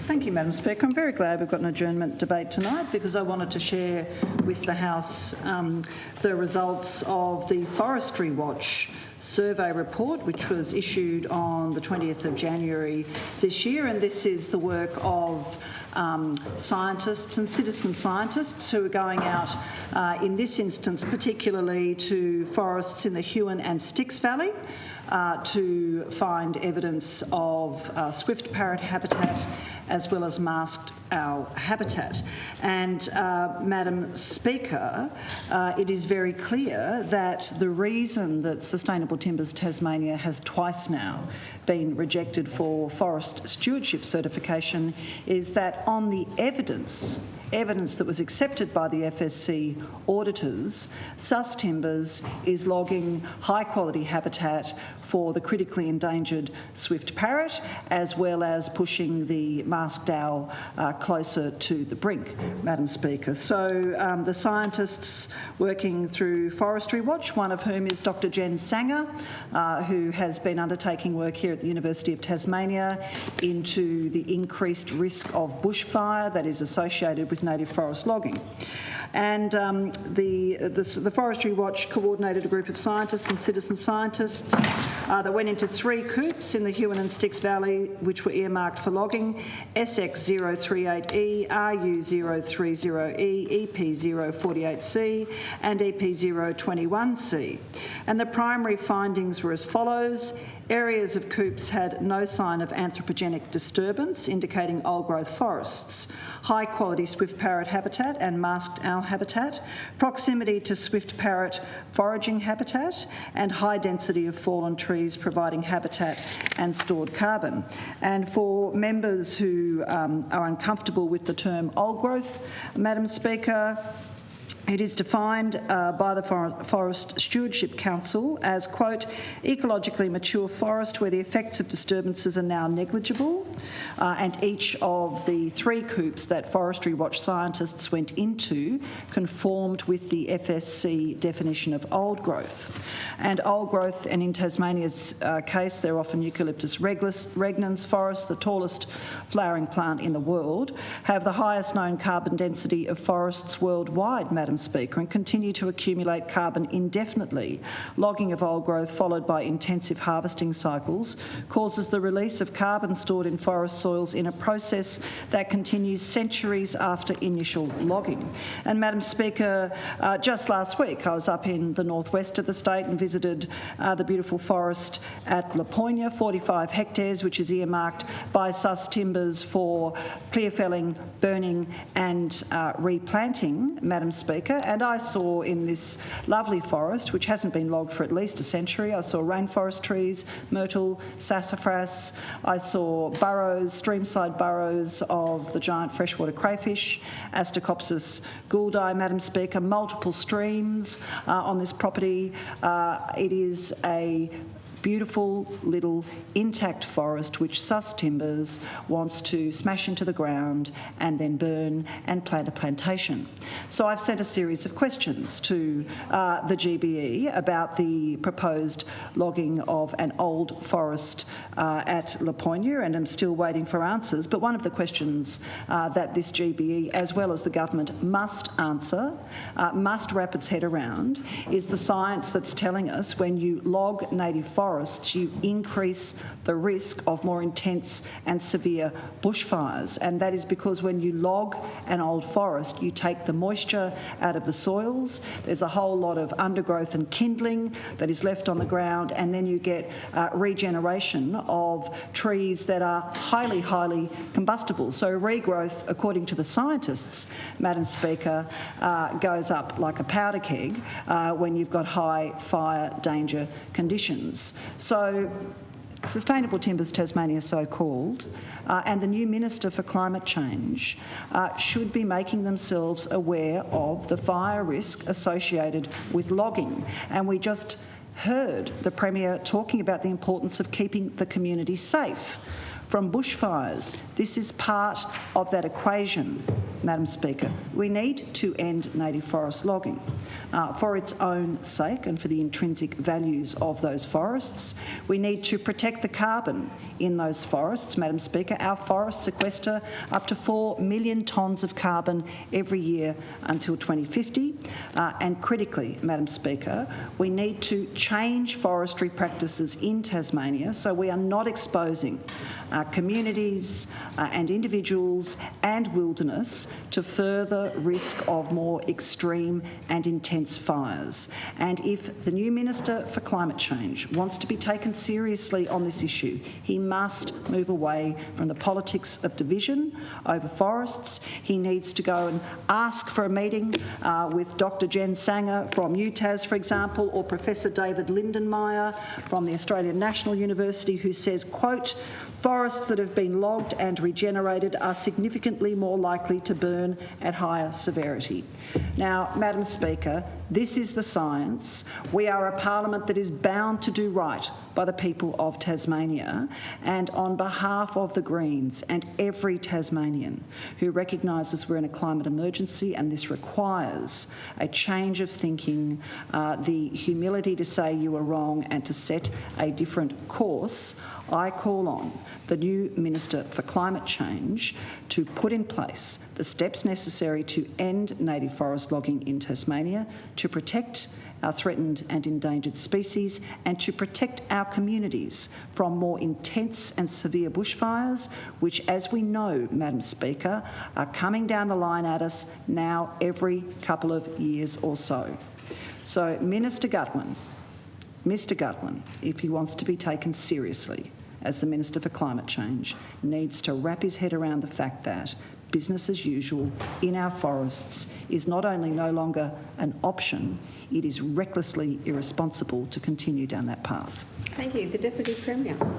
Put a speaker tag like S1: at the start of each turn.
S1: Thank you, Madam Speaker. I'm very glad we've got an adjournment debate tonight because I wanted to share with the House the results of the Forestry Watch survey report, which was issued on the 20th of January this year, and this is the work of scientists and citizen scientists who are going out, in this instance particularly, to forests in the Huon and Styx Valley to find evidence of swift parrot habitat as well as masked owl habitat. And Madam Speaker, it is very clear that the reason that Sustainable Timbers Tasmania has twice now been rejected for forest stewardship certification is that on the evidence that was accepted by the FSC auditors, Sus Timbers is logging high quality habitat for the critically endangered swift parrot, as well as pushing the masked owl closer to the brink, Madam Speaker. So the scientists working through Forestry Watch, one of whom is Dr. Jen Sanger, who has been undertaking work here at the University of Tasmania into the increased risk of bushfire that is associated with native forest logging. And the Forestry Watch coordinated a group of scientists and citizen scientists that went into 3 coops in the Huon and Styx Valley, which were earmarked for logging: SX038E, RU030E, EP048C and EP021C. And the primary findings were as follows. Areas of coops had no sign of anthropogenic disturbance, indicating old-growth forests, high-quality swift parrot habitat and masked owl habitat, proximity to swift parrot foraging habitat, and high density of fallen trees providing habitat and stored carbon. And for members who are uncomfortable with the term old-growth, Madam Speaker, it is defined by the Forest Stewardship Council as, quote, ecologically mature forest where the effects of disturbances are now negligible, and each of the 3 coops that Forestry Watch scientists went into conformed with the FSC definition of old growth. And old growth, and in Tasmania's case, they're often Eucalyptus regnans forests, the tallest flowering plant in the world, have the highest known carbon density of forests worldwide, Madam Speaker, and continue to accumulate carbon indefinitely. Logging of old growth followed by intensive harvesting cycles causes the release of carbon stored in forest soils in a process that continues centuries after initial logging. And Madam Speaker, just last week I was up in the northwest of the state and visited the beautiful forest at La Poigne, 45 hectares, which is earmarked by Sus Timbers for clear felling, burning and replanting, Madam Speaker. And I saw in this lovely forest, which hasn't been logged for at least a century, I saw rainforest trees, myrtle, sassafras, I saw burrows, streamside burrows of the giant freshwater crayfish, Astacopsis gouldi, Madam Speaker, multiple streams on this property. It is a beautiful little intact forest which Sus Timbers wants to smash into the ground and then burn and plant a plantation. So I've sent a series of questions to the GBE about the proposed logging of an old forest at La Poigne, and I'm still waiting for answers. But one of the questions that this GBE, as well as the government, must answer, must wrap its head around, is the science that's telling us when you log native forests, you increase the risk of more intense and severe bushfires. And that is because when you log an old forest, you take the moisture out of the soils. There's a whole lot of undergrowth and kindling that is left on the ground, and then you get regeneration of trees that are highly, highly combustible. So regrowth, according to the scientists, Madam Speaker, goes up like a powder keg when you've got high fire danger conditions. So Sustainable Timbers Tasmania, so-called, and the new Minister for Climate Change should be making themselves aware of the fire risk associated with logging. And we just heard the Premier talking about the importance of keeping the community safe from bushfires. This is part of that equation, Madam Speaker, we need to end native forest logging for its own sake and for the intrinsic values of those forests. We need to protect the carbon in those forests. Madam Speaker, our forests sequester up to 4 million tonnes of carbon every year until 2050. And critically, Madam Speaker, we need to change forestry practices in Tasmania so we are not exposing communities and individuals and wilderness to further risk of more extreme and intense fires. And if the new Minister for Climate Change wants to be taken seriously on this issue, he must move away from the politics of division over forests. He needs to go and ask for a meeting with Dr. Jen Sanger from UTAS, for example, or Professor David Lindenmayer from the Australian National University, who says, quote, "Forests that have been logged and regenerated are significantly more likely to burn at higher severity." Now, Madam Speaker, this is the science. We are a parliament that is bound to do right by the people of Tasmania, and on behalf of the Greens and every Tasmanian who recognises we're in a climate emergency and this requires a change of thinking, the humility to say you were wrong and to set a different course, I call on the new Minister for Climate Change to put in place the steps necessary to end native forest logging in Tasmania, to protect our threatened and endangered species and to protect our communities from more intense and severe bushfires, which, as we know, Madam Speaker, are coming down the line at us now every couple of years or so. So, Mr Gutwein, if he wants to be taken seriously as the Minister for Climate Change, needs to wrap his head around the fact that business as usual in our forests is not only no longer an option, it is recklessly irresponsible to continue down that path.
S2: Thank you. The Deputy Premier.